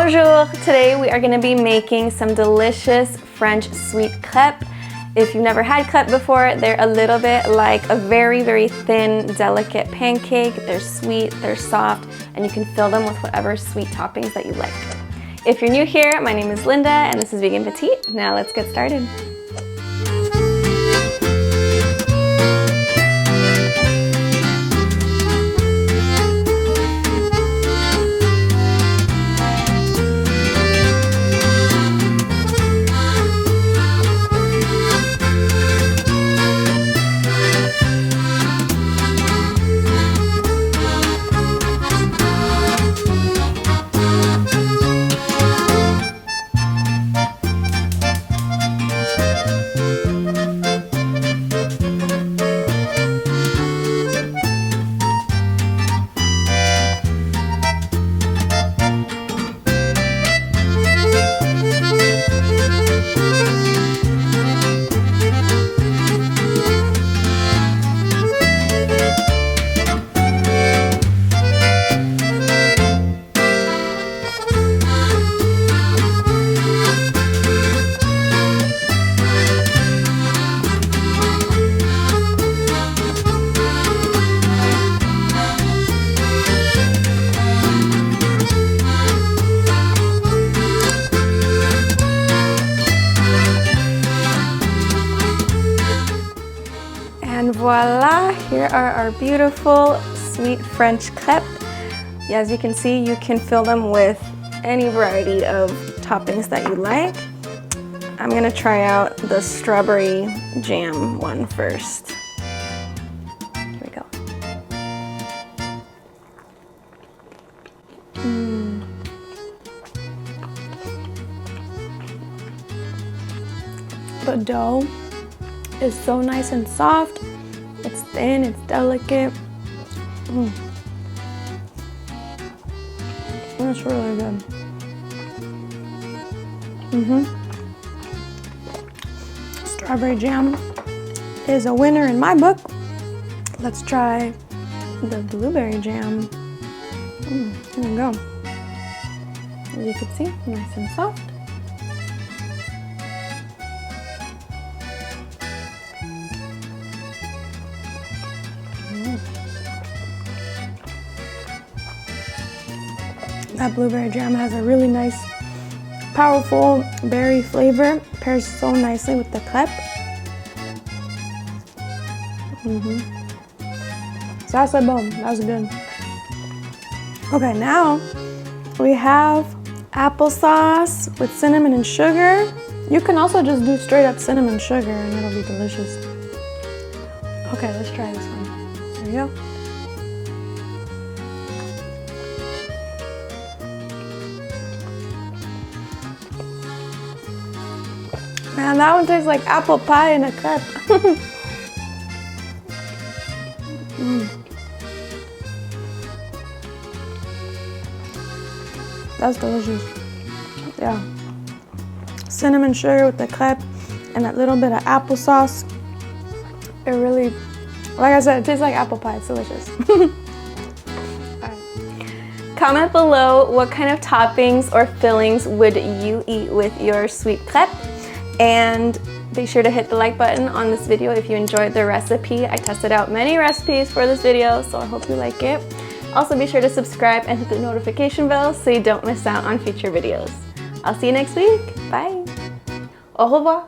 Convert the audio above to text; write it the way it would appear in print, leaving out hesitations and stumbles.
Bonjour! Today we are going to be making some delicious French sweet crêpes. If you've never had crêpes before, they're a little bit like a very, very thin, delicate pancake. They're sweet, they're soft, and you can fill them with whatever sweet toppings that you like. If you're new here, my name is Linda and this is Vegan Petite. Now let's get started. And voila, here are our beautiful sweet French crêpes. As you can see, you can fill them with any variety of toppings that you like. I'm gonna try out the strawberry jam one first. Here we go. The dough is so nice and soft. It's thin, it's delicate. That's really good. Strawberry jam is a winner in my book. Let's try the blueberry jam. Here we go. As you can see, nice and soft. That blueberry jam has a really nice, powerful berry flavor. Pairs so nicely with the crêpe. Ça c'est bon. That's good. Okay, now we have applesauce with cinnamon and sugar. You can also just do straight up cinnamon sugar and it'll be delicious. Okay, let's try this one. There we go. Man, that one tastes like apple pie in a cup. That's delicious. Yeah. Cinnamon sugar with the crêpe and that little bit of applesauce. It really, like I said, it tastes like apple pie. It's delicious. Comment below what kind of toppings or fillings would you eat with your sweet crêpe. And be sure to hit the like button on this video if you enjoyed the recipe. I tested out many recipes for this video, so I hope you like it. Also be sure to subscribe and hit the notification bell so you don't miss out on future videos. I'll see you next week. Bye. Au revoir.